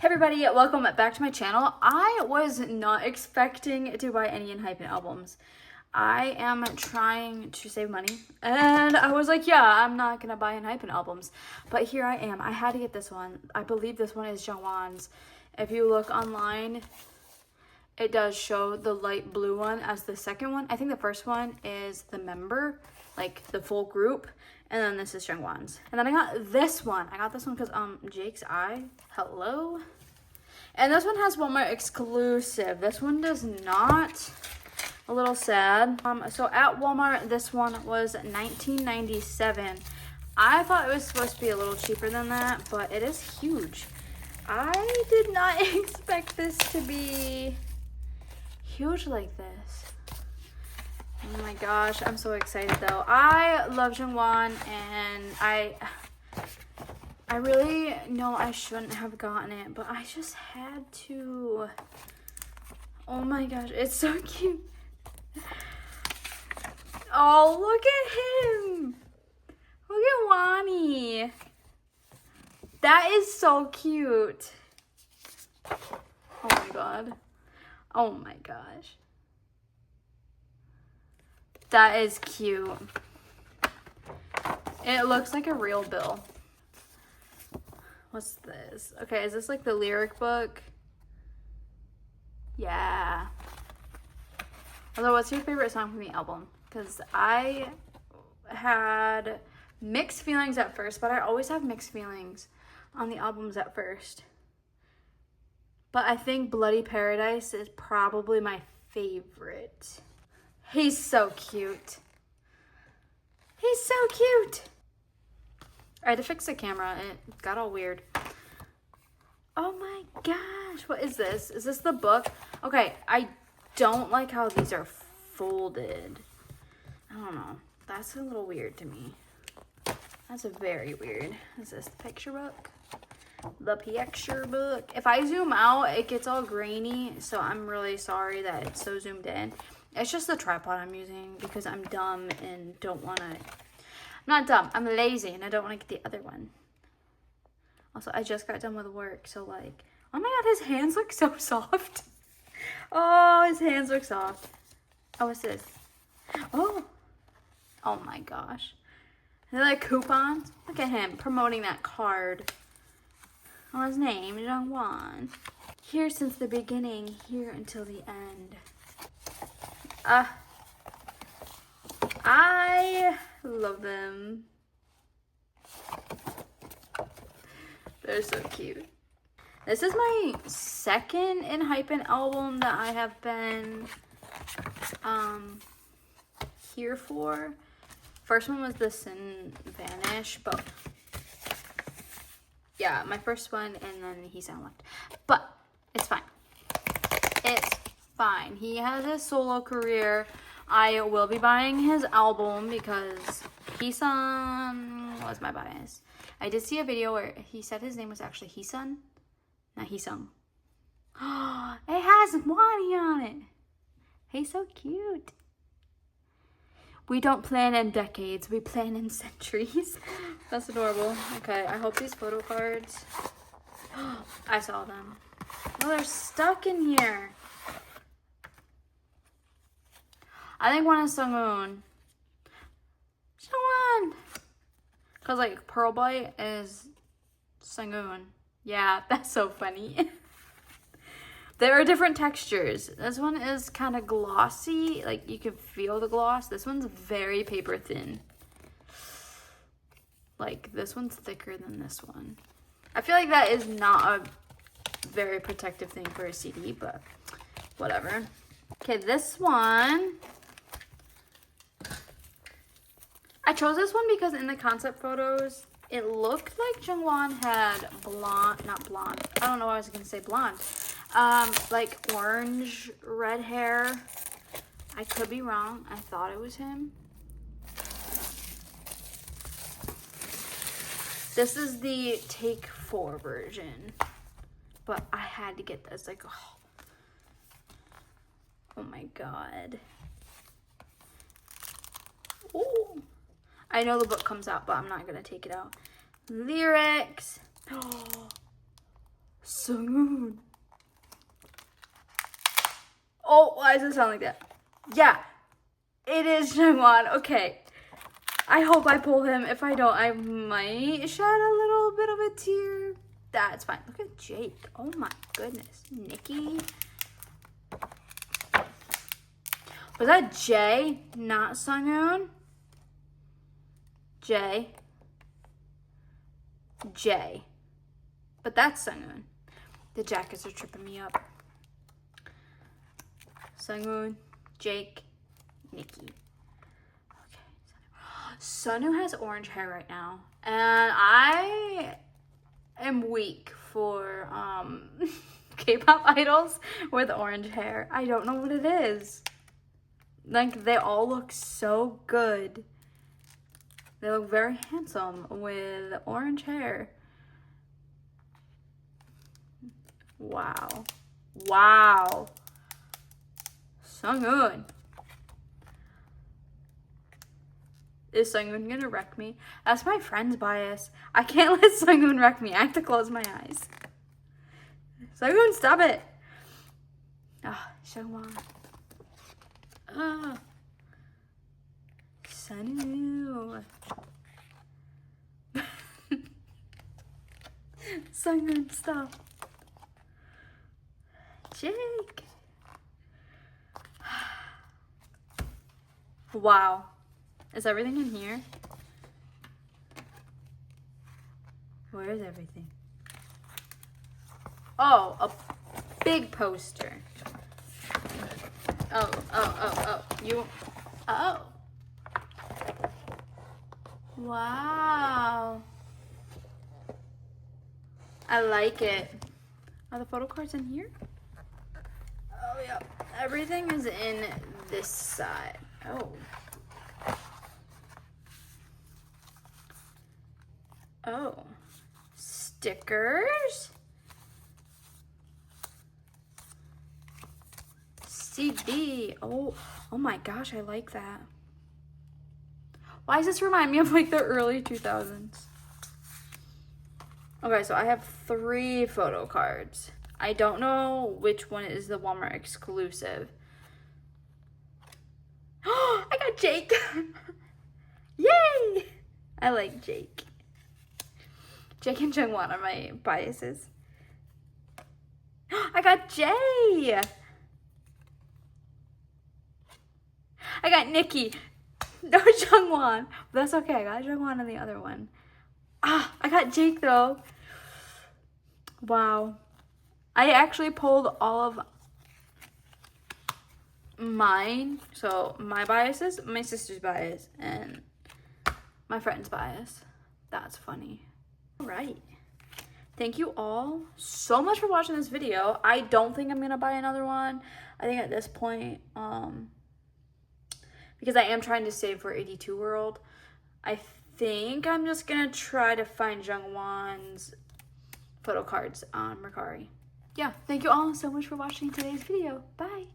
Hey everybody, welcome back to my channel. I was not expecting to buy any Enhypen albums. I am trying to save money and I was like, yeah, I'm not gonna buy Enhypen albums. But here I am. I had to get this one. I believe this one is Jungwon's. If you look online, it does show the light blue one as the second one. I think the first one is the member, like the full group. And then this is Jungwon's. And then I got this one. I got this one because Jake's Eye. Hello. And this one has Walmart exclusive. This one does not. A little sad. So at Walmart, this one was $19.97. I thought it was supposed to be a little cheaper than that, but it is huge. I did not expect this to be huge like this. Oh my gosh, I'm so excited though. I love Jungwon and I really know I shouldn't have gotten it, but I just had to. Oh my gosh, it's so cute. Oh, look at him. Look at Wani. That is so cute. Oh my god. Oh my gosh. That is cute. It looks like a real bill. What's this? Okay, is this like the lyric book? Yeah. Although, what's your favorite song from the album? Because I had mixed feelings at first, but I always have mixed feelings on the albums at first. But I think Bloody Paradise is probably my favorite. He's so cute. He's so cute. I had to fix the camera. It got all weird. Oh my gosh. What is this? Is this the book? Okay, I don't like how these are folded. I don't know. That's a little weird to me. That's very weird. Is this the picture book? The picture book. If I zoom out, it gets all grainy, so I'm really sorry that it's so zoomed in. It's just the tripod I'm using because I'm dumb and don't want to. I'm not dumb. I'm lazy and I don't want to get the other one. Also, I just got done with work, so like, oh my god, his hands look so soft. Oh, his hands look soft. Oh, what's this? Oh. Oh my gosh. They're like coupons. Look at him promoting that card. Oh, his name is Jungwon. Here since the beginning, here until the end. I love them. They're so cute. This is my second Enhypen album that I have been here for. First one was the Sin Vanish, but yeah, my first one, and then he sound left. But it's fine. It's fine. He has a solo career. I will be buying his album because Heesung was my bias. I did see a video where he said his name was actually Heesung, not Heesung. It has Wani on it. He's so cute. We don't plan in decades, we plan in centuries. That's adorable. Okay, I hope these photo cards. I saw them. Oh, they're stuck in here. I think one is Sungwoon. Jungwon! Because like Pearl Bite is Sungwoon. Yeah, that's so funny. There are different textures. This one is kind of glossy. Like you can feel the gloss. This one's very paper thin. Like this one's thicker than this one. I feel like that is not a very protective thing for a CD, but whatever. Okay, this one. I chose this one because in the concept photos, it looked like Jungwon had blonde, not blonde. I don't know why I was going to say blonde. Like orange red hair. I could be wrong. I thought it was him. This is the Take 4 version. But I had to get this. Like, oh my god. Oh. I know the book comes out, but I'm not going to take it out. Lyrics. Oh, Sungwoon. Oh, why does it sound like that? Yeah, it is Jungwon. Okay. I hope I pull him. If I don't, I might shed a little bit of a tear. That's fine. Look at Jake. Oh my goodness. Nikki. Was that Jay, not Sungwoon? Jay. Jay. But that's Sungwoon. The jackets are tripping me up. Sungwoon, Jake, Nikki. Okay. Sunu has orange hair right now. And I am weak for K-pop idols with orange hair. I don't know what it is. Like, they all look so good. They look very handsome with orange hair. Wow. Wow. Sungwoon. Is Sungwoon gonna wreck me? That's my friend's bias. I can't let Sungwoon wreck me. I have to close my eyes. Sungwoon, stop it. Ah, Jungwon. Ah. Sunu. Sungwoon, stop. Jake. Wow. Is everything in here? Where is everything? Oh, a big poster. Oh. Oh. Wow. I like it. Are the photo cards in here? Oh, yeah. Everything is in this side. Oh. Oh. Stickers? CD. Oh my gosh, I like that. Why does this remind me of like the early 2000s? Okay, so I have 3 photo cards. I don't know which one is the Walmart exclusive. Oh, I got Jake. Yay! I like Jake. Jake and Jungwon are my biases. I got Jay. I got Nikki. No Jungwon. That's okay. I got Jungwon on the other one. Ah, I got Jake though. Wow. I actually pulled all of mine. So my biases, my sister's bias, and my friend's bias. That's funny. All right. Thank you all so much for watching this video. I don't think I'm gonna buy another one. I think at this point, because I am trying to save for 82 World, I think I'm just gonna try to find Jungwon's photo cards on Mercari. Yeah, thank you all so much for watching today's video. Bye.